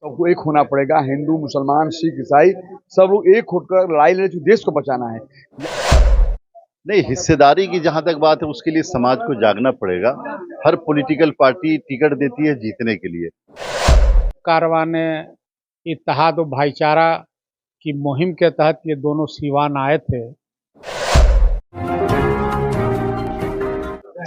सबको एक होना पड़ेगा। हिंदू, मुसलमान, सिख, ईसाई सब लोग एक होकर लड़ाई लड़े तो देश को बचाना है। नहीं, हिस्सेदारी की जहां तक बात है उसके लिए समाज को जागना पड़ेगा। हर पॉलिटिकल पार्टी टिकट देती है जीतने के लिए। कारवाने इत्तेहाद व भाईचारा की मुहिम के तहत ये दोनों सीवान आए थे।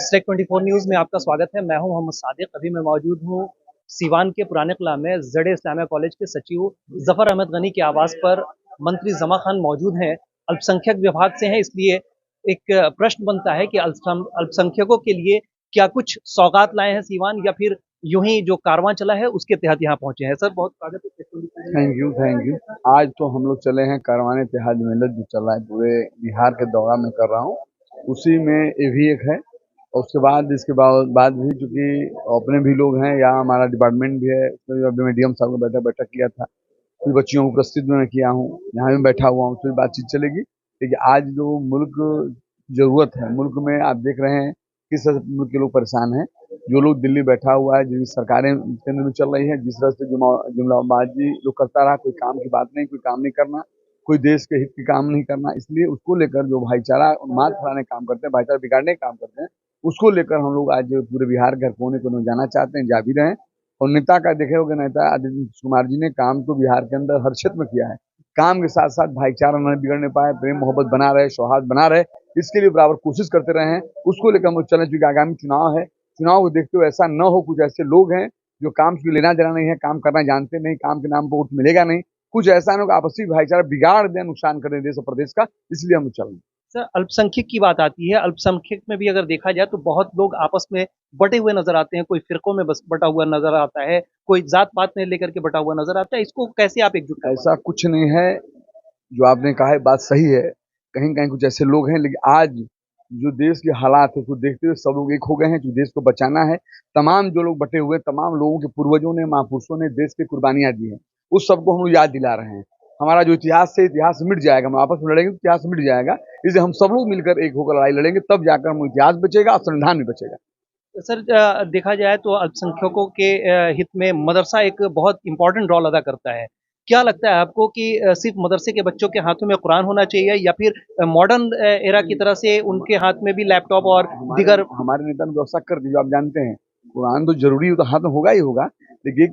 स्टेक 24 न्यूज़ में आपका स्वागत है। मैं हूं मोहम्मद सादिक। अभी मैं मौजूद हूं सीवान के पुराने किला में जड़े इस्लामिया कॉलेज के सचिव जफर अहमद गनी के आवास पर मंत्री जमा खान मौजूद हैं। अल्पसंख्यक विभाग से हैं, इसलिए एक प्रश्न बनता है कि अल्पसंख्यकों के लिए क्या कुछ सौगात लाए हैं सीवान, या फिर यूं ही जो कारवां चला है उसके तहत यहाँ पहुंचे हैं। सर, बहुत स्वागत है। Thank you. आज तो हम लोग चले हैं कारवान इत्तेहाद मिलत जो चल रहा है पूरे बिहार के दौरा में कर रहा हूँ, उसी में ये भी एक है। और उसके बाद इसके बाद भी चूंकि अपने भी लोग हैं, यहाँ हमारा डिपार्टमेंट भी है, उसमें भी अभी मैं डीएम साहब को बैठक किया था, कुछ बच्चियों को उपस्थित मैं किया हूँ, यहाँ भी बैठा हुआ हूँ, उसमें बातचीत चलेगी। लेकिन आज जो मुल्क जरूरत है, मुल्क में आप देख रहे हैं किस तरह से मुल्क के लोग परेशान हैं। जो लोग दिल्ली बैठा हुआ है, जिनकी सरकारें केंद्र में चल रही है, जिस तरह से जुमलाबाजी लोग करता रहा, कोई काम की बात नहीं, कोई काम नहीं करना, कोई देश के हित की काम नहीं करना, इसलिए उसको लेकर जो भाईचारा उन्माद फैलाने का काम करते हैं, भाईचारा बिगाड़ने का काम करते हैं, उसको लेकर हम लोग आज पूरे बिहार के हर कोने को जाना चाहते हैं, जा भी रहे हैं। और नेता का देखे होगा, नेता आदित्य नीतीश कुमार जी ने काम तो बिहार के अंदर हर क्षेत्र में किया है। काम के साथ साथ भाईचारा न बिगड़ने पाए, प्रेम मोहब्बत बना रहे, सौहार्द बना रहे, इसके लिए बराबर कोशिश करते रहे हैं। उसको लेकर हम चलें, चूंकि आगामी चुनाव है, चुनाव को देखते हुए ऐसा न हो कुछ ऐसे लोग हैं जो काम से लेना देना नहीं है, काम करना जानते नहीं, काम के नाम पर वोट मिलेगा नहीं, कुछ ऐसा नहीं आपसी भाईचारा बिगाड़ दें, नुकसान करें देश और प्रदेश का, इसलिए हम चल रहे हैं। सर, अल्पसंख्यक की बात आती है। अल्पसंख्यक में भी अगर देखा जाए तो बहुत लोग आपस में बटे हुए नजर आते हैं। कोई फिरकों में बस बटा हुआ नजर आता है, कोई जात पात ने लेकर के बटा हुआ नजर आता है। इसको कैसे आप एकजुट कर ऐसा कुछ नहीं है, जो आपने कहा है बात सही है। कहीं कहीं कुछ ऐसे लोग हैं, लेकिन आज जो देश के हालात है उसको देखते हुए सब लोग एक हो गए हैं, जो देश को बचाना है। तमाम जो लोग बटे हुए, तमाम लोगों के पूर्वजों ने, महापुरुषों ने देश की कुर्बानियां दी हैं, उस सबको हम लोग याद दिला रहे हैं। हमारा जो इतिहास है, इतिहास मिट जाएगा, हम आपस में लड़ेंगे तो इतिहास मिट जाएगा, इसलिए हम सब लोग मिलकर एक होकर लड़ाई लड़ेंगे, तब जाकर हम इतिहास बचेगा और संविधान भी बचेगा। सर, देखा जाए तो अल्पसंख्यकों के हित में मदरसा एक बहुत इंपॉर्टेंट रोल अदा करता है। क्या लगता है आपको कि सिर्फ मदरसे के बच्चों के हाथों में कुरान होना चाहिए, या फिर मॉडर्न एरा की तरह से उनके हाथ में भी लैपटॉप और दीगर? हमारे नेता ने व्यवस्था कर दी, जो आप जानते हैं, कुरान तो जरूरी हो तो हाथ में होगा ही होगा, लेकिन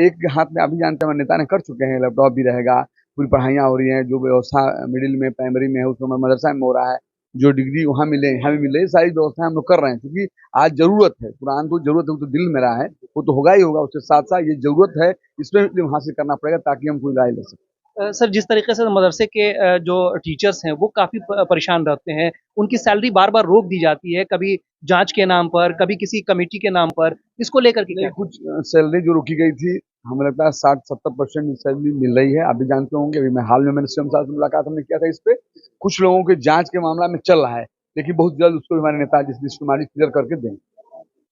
एक हाथ में आप भी जानते हैं हमारे नेता ने कर चुके हैं, लैपटॉप भी रहेगा, पूरी पढ़ाइयाँ हो रही हैं, जो व्यवस्था मिडिल में प्राइमरी में है उसमें मदरसा में हो रहा है, जो डिग्री वहाँ मिले यहाँ भी मिले, ये सारी व्यवस्थाएं हम लोग कर रहे हैं, क्योंकि आज जरूरत है, कुरान तो जरूरत है, वो तो दिल में रहा है, वो तो होगा ही होगा, उसके साथ साथ ये जरूरत है, इसमें हासिल करना पड़ेगा ताकि हम कोई राय ले सकें। सर, जिस तरीके से मदरसे के जो टीचर्स हैं वो काफ़ी परेशान रहते हैं। उनकी सैलरी बार-बार रोक दी जाती है, कभी जाँच के नाम पर, कभी किसी कमेटी के नाम पर। इसको लेकर के क्या? कुछ सैलरी जो रोकी गई थी, हमें लगता है 60-70% सैलरी मिल रही है। आप भी जानते होंगे, अभी मैं हाल में मैंने सीएम साहब से मुलाकात हमने किया था इस पे। कुछ लोगों के जांच के मामला में चल रहा है, लेकिन बहुत जल्द उसको हमारे नेता नीतीश कुमार जी क्लियर करके देंगे।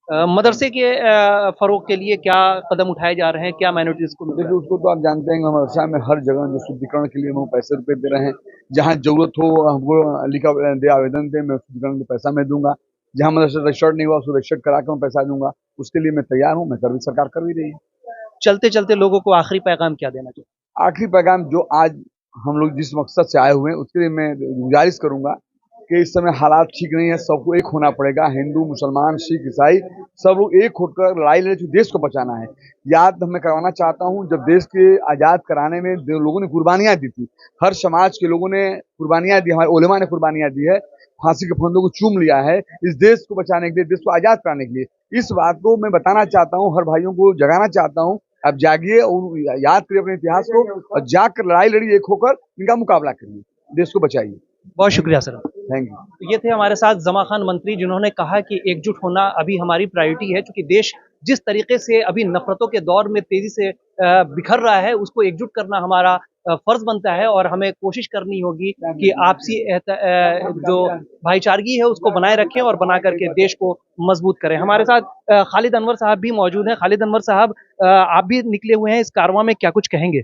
मदरसे के फ़रोग़ के लिए क्या कदम उठाए जा रहे हैं? क्या माइनॉरिटीज़ को? देखिए, उसको तो आप जानते हैं, मदरसा में हर जगह जो शुद्धिकरण के लिए हम पैसे रुपए दे रहे हैं। जहाँ जरूरत हो हमको लिखा दे, आवेदन दे, मैं शुद्धिकरण का पैसा मैं दूंगा। जहाँ मदरसा रजिस्टर्ड नहीं हुआ उसको रजिस्टर्ड करा कर मैं पैसा दूंगा, उसके लिए मैं तैयार हूँ, मैं कर भी, सरकार कर भी रही है। चलते-चलते लोगों को आखिरी पैगाम क्या देना चाहिए? आखिरी पैगाम जो आज हम लोग जिस मकसद से आए हुए हैं, उसके लिए मैं गुजारिश करूंगा कि इस समय हालात ठीक नहीं है, सबको एक होना पड़ेगा। हिंदू, मुसलमान, सिख, ईसाई सब लोग एक होकर लड़ाई लड़े तो देश को बचाना है। याद मैं करवाना चाहता हूँ, जब देश के आज़ाद कराने में जो लोगों ने कुर्बानियां दी थी, हर समाज के लोगों ने कुर्बानियां दी, हमारे उलेमा ने कुर्बानियां दी है, फांसी के फंदों को चूम लिया है इस देश को बचाने के लिए, देश को आज़ाद कराने के लिए। इस बात को मैं बताना चाहता हूँ, हर भाइयों को जगाना चाहता हूँ, अब जागिए और याद करिए अपने इतिहास को, और जाकर लड़ाई लड़िए, एक होकर इनका मुकाबला करिए, देश को बचाइए। बहुत शुक्रिया सर। Thank you. ये थे हमारे साथ जमा खान मंत्री, जिन्होंने कहा कि एकजुट होना अभी हमारी प्रायोरिटी है, क्योंकि देश जिस तरीके से अभी नफरतों के दौर में तेजी से बिखर रहा है, उसको एकजुट करना हमारा फर्ज बनता है, और हमें कोशिश करनी होगी कि आपसी जो भाईचारगी है उसको बनाए रखें और बना करके देश को मजबूत करें। हमारे साथ खालिद अनवर साहब भी मौजूद हैं। खालिद अनवर साहब, आप भी निकले हुए हैं इस कारवां में, क्या कुछ कहेंगे?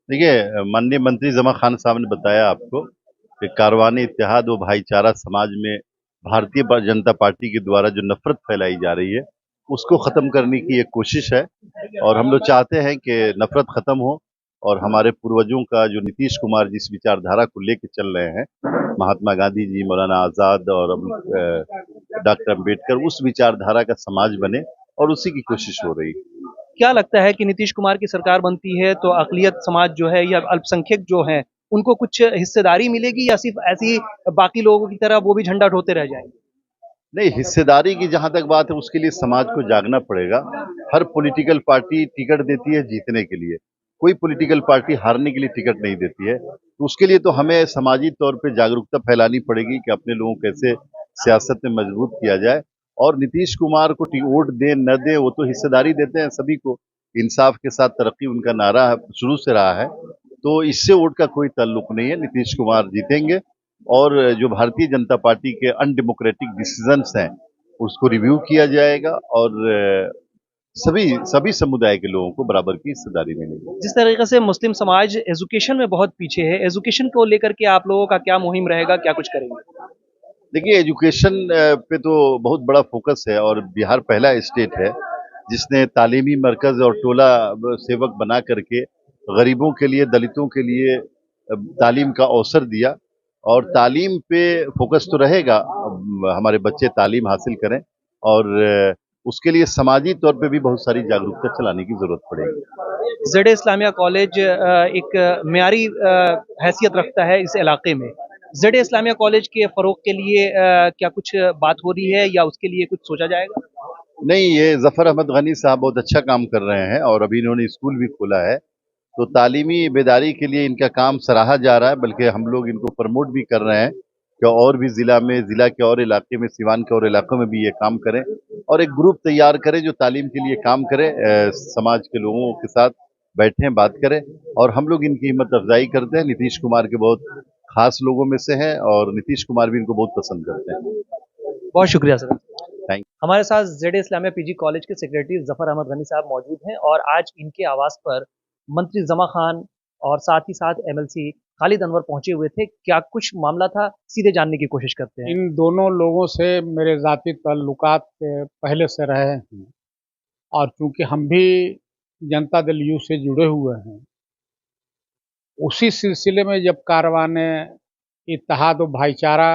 देखिए, माननीय मंत्री जमा खान साहब ने बताया आपको कि कारवानी इत्तेहाद व भाईचारा समाज में भारतीय जनता पार्टी के द्वारा जो नफरत फैलाई जा रही है, उसको ख़त्म करने की एक कोशिश है और हम लोग चाहते हैं कि नफ़रत ख़त्म हो और हमारे पूर्वजों का जो नीतीश कुमार जिस विचारधारा को लेके चल रहे हैं, महात्मा गांधी जी, मौलाना आज़ाद और डॉक्टर अम्बेडकर, उस विचारधारा का समाज बने और उसी की कोशिश हो रही है। क्या लगता है कि नीतीश कुमार की सरकार बनती है तो अक़लियत समाज जो है या अल्पसंख्यक जो हैं, उनको कुछ हिस्सेदारी मिलेगी या सिर्फ़ ऐसे ही बाकी लोगों की तरह वो भी झंडा ढोते रह जाएँगे? नहीं, हिस्सेदारी की जहाँ तक बात है उसके लिए समाज को जागना पड़ेगा। हर पॉलिटिकल पार्टी टिकट देती है जीतने के लिए, कोई पॉलिटिकल पार्टी हारने के लिए टिकट नहीं देती है। तो उसके लिए तो हमें समाजी तौर पे जागरूकता फैलानी पड़ेगी कि अपने लोगों को कैसे सियासत में मजबूत किया जाए और नीतीश कुमार को वोट दें न दें वो तो हिस्सेदारी देते हैं सभी को। इंसाफ के साथ तरक्की उनका नारा है, शुरू से रहा है। तो इससे वोट का कोई ताल्लुक नहीं है, नीतीश कुमार जीतेंगे और जो भारतीय जनता पार्टी के अनडेमोक्रेटिक डिसीजंस हैं उसको रिव्यू किया जाएगा और सभी सभी समुदाय के लोगों को बराबर की हिस्सेदारी मिलेगी। जिस तरीके से मुस्लिम समाज एजुकेशन में बहुत पीछे है, एजुकेशन को लेकर के आप लोगों का क्या मुहिम रहेगा, क्या कुछ करेंगे? देखिए एजुकेशन पे तो बहुत बड़ा फोकस है और बिहार पहला स्टेट है जिसने तालीमी मरकज और टोला सेवक बना करके गरीबों के लिए, दलितों के लिए तालीम का अवसर दिया और तालीम पे फोकस तो रहेगा। हमारे बच्चे तालीम हासिल करें और उसके लिए समाजी तौर पे भी बहुत सारी जागरूकता चलाने की जरूरत पड़ेगी। ज़ेड इस्लामिया कॉलेज एक मियारी हैसियत रखता है इस इलाके में। ज़ेड इस्लामिया कॉलेज के फ़रोग़ के लिए क्या कुछ बात हो रही है या उसके लिए कुछ सोचा जाएगा? नहीं, ये ज़फ़र अहमद गनी साहब बहुत अच्छा काम कर रहे हैं और अभी इन्होंने स्कूल भी खोला है। तो तालीमी बेदारी के लिए इनका काम सराहा जा रहा है, बल्कि हम लोग इनको प्रमोट भी कर रहे हैं कि और भी ज़िला के और इलाके में, सिवान के और इलाकों में भी ये काम करें और एक ग्रुप तैयार करें जो तालीम के लिए काम करे, समाज के लोगों के साथ बैठें, बात करें और हम लोग इनकी हिम्मत अफ़ज़ाई करते हैं। नीतीश कुमार के बहुत ख़ास लोगों में से हैं और नीतीश कुमार भी इनको बहुत पसंद करते हैं। बहुत शुक्रिया सर। थैंक हमारे साथ ज़ेड इस्लामिया पीजी कॉलेज के सेक्रेटरी ज़फ़र अहमद गनी साहब मौजूद हैं और आज इनके आवास पर मंत्री ज़मा खान और साथ ही साथ एमएलसी खालिद अनवर पहुंचे हुए थे। क्या कुछ मामला था, सीधे जानने की कोशिश करते हैं। इन दोनों लोगों से मेरे ज़ाती ताल्लुकात पहले से रहे हैं और चूंकि हम भी जनता दल यू से जुड़े हुए हैं, उसी सिलसिले में जब कारवाने इत्तेहाद और भाईचारा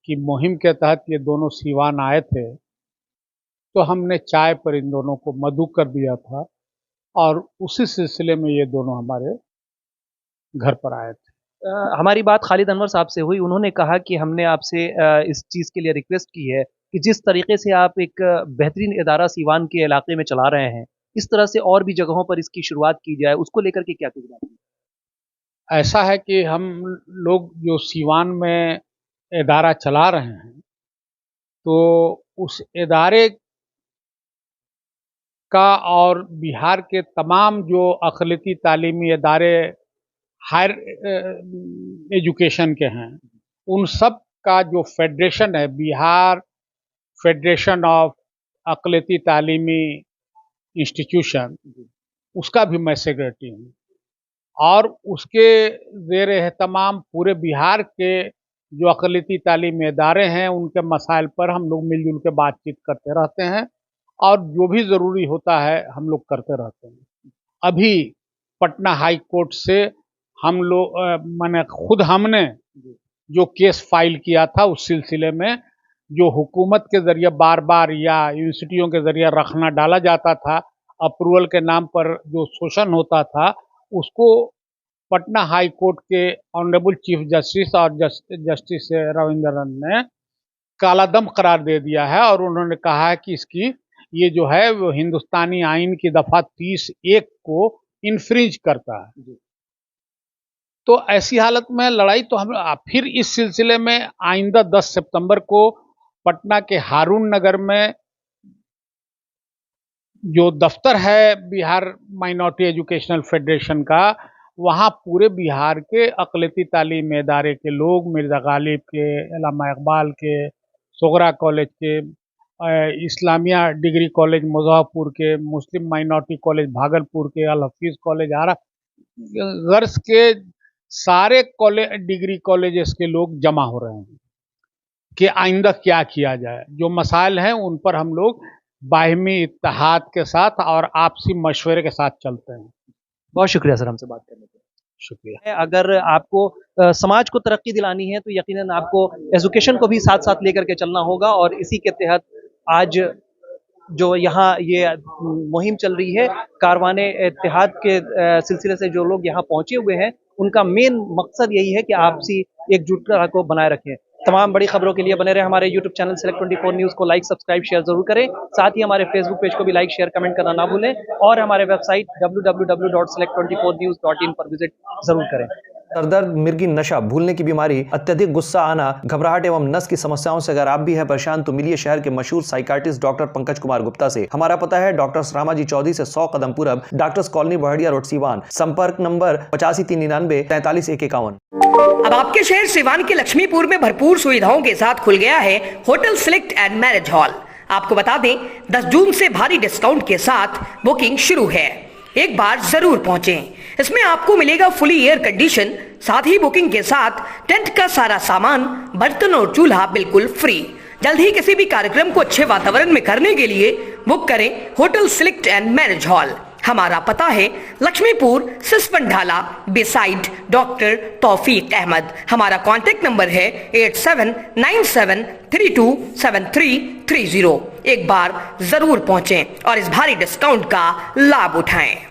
की मुहिम के तहत ये दोनों सीवान आए थे तो हमने चाय पर इन दोनों को मधु कर दिया था और उसी सिलसिले में ये दोनों हमारे घर पर आए थे। हमारी बात खालिद अनवर साहब से हुई। उन्होंने कहा कि हमने आपसे इस चीज़ के लिए रिक्वेस्ट की है कि जिस तरीके से आप एक बेहतरीन इदारा सीवान के इलाके में चला रहे हैं, इस तरह से और भी जगहों पर इसकी शुरुआत की जाए, उसको लेकर के क्या कुछ बात है? ऐसा है कि हम लोग जो सीवान में इदारा चला रहे हैं तो उस इदारे का और बिहार के तमाम जो अक़लियती तालीमी इदारे हायर एजुकेशन के हैं, उन सब का जो फेडरेशन है, बिहार फेडरेशन ऑफ अक़लियती तालीमी इंस्टीट्यूशन, उसका भी मैं सेक्रेटरी हूँ और उसके ज़ेर एहतमाम पूरे बिहार के जो अक़लियती तालीमी इदारे हैं उनके मसाइल पर हम लोग मिलजुल के बातचीत करते रहते हैं और जो भी ज़रूरी होता है हम लोग करते रहते हैं। अभी पटना हाई कोर्ट से हम लोग मैंने खुद हमने जो केस फाइल किया था उस सिलसिले में जो हुकूमत के ज़रिए बार बार या यूनिवर्सिटियों के ज़रिए रखना डाला जाता था, अप्रूवल के नाम पर जो शोषण होता था, उसको पटना हाई कोर्ट के ऑनरेबल चीफ जस्टिस और जस्टिस रविंद्रन ने कालादम करार दे दिया है और उन्होंने कहा है कि इसकी ये जो है वो हिंदुस्तानी आइन की दफ़ा 30(1) को इन्फ्रिंज करता है। तो ऐसी हालत में लड़ाई तो हम फिर इस सिलसिले में आइंदा 10 सितंबर को पटना के हारून नगर में जो दफ्तर है बिहार माइनॉरिटी एजुकेशनल फेडरेशन का, वहाँ पूरे बिहार के अक़लियती तालीम इदारे के लोग, मिर्ज़ा गालिब के, अल्लामा इकबाल के, सोगरा कॉलेज के, इस्लामिया डिग्री कॉलेज मुज़फ़्फ़रपुर के, मुस्लिम माइनॉरिटी कॉलेज भागलपुर के, अल हफ़ीज़ कॉलेज आरा, गर्ल्स के सारे डिग्री कॉलेजेस के लोग जमा हो रहे हैं कि आइंदा क्या किया जाए। जो मसाइल हैं उन पर हम लोग बाहिमी इत्तेहाद के साथ और आपसी मशवरे के साथ चलते हैं। बहुत शुक्रिया सर हमसे बात करने के लिए। शुक्रिया। अगर आपको समाज को तरक्की दिलानी है तो यकीनन आपको एजुकेशन को भी साथ साथ लेकर के चलना होगा और इसी के तहत आज जो यहाँ ये मुहिम चल रही है कारवाने इत्तेहाद के सिलसिले से जो लोग यहाँ पहुंचे हुए हैं उनका मेन मकसद यही है कि आपसी एकजुटता को बनाए रखें। तमाम बड़ी खबरों के लिए बने रहे हमारे यूट्यूब चैनल सेलेक्ट 24 न्यूज़ को लाइक सब्सक्राइब शेयर जरूर करें। साथ ही हमारे फेसबुक पेज को भी लाइक शेयर कमेंट करना ना भूलें और हमारे वेबसाइट www.select24news.in पर विजिट जरूर करें। सरदर्द, मिर्गी, नशा, भूलने की बीमारी, अत्यधिक गुस्सा आना, घबराहट एवं नस की समस्याओं से अगर आप भी हैं परेशान तो मिलिए शहर के मशहूर साइकाट्रिस्ट डॉक्टर पंकज कुमार गुप्ता से। हमारा पता है डॉक्टर रामाजी चौधरी से 100 कदम पूरब, doctors colony Bahadiya road Siwan. संपर्क नंबर 85 399 43 151। अब आपके शहर सिवान के लक्ष्मीपुर में भरपूर सुविधाओं के साथ खुल गया है hotel select and marriage hall. आपको बता दें 10 जून से भारी डिस्काउंट के साथ बुकिंग शुरू है, एक बार जरूर पहुंचें। इसमें आपको मिलेगा फुली एयर कंडीशन, साथ ही बुकिंग के साथ टेंट का सारा सामान, बर्तन और चूल्हा बिल्कुल फ्री। जल्द ही किसी भी कार्यक्रम को अच्छे वातावरण में करने के लिए बुक करें hotel select and marriage hall. हमारा पता है लक्ष्मीपुर सिसवन ढाला बिसाइड डॉक्टर तौफीक अहमद। हमारा कॉन्टेक्ट नंबर है 8797327330। एक बार जरूर पहुंचें और इस भारी डिस्काउंट का लाभ उठाएं।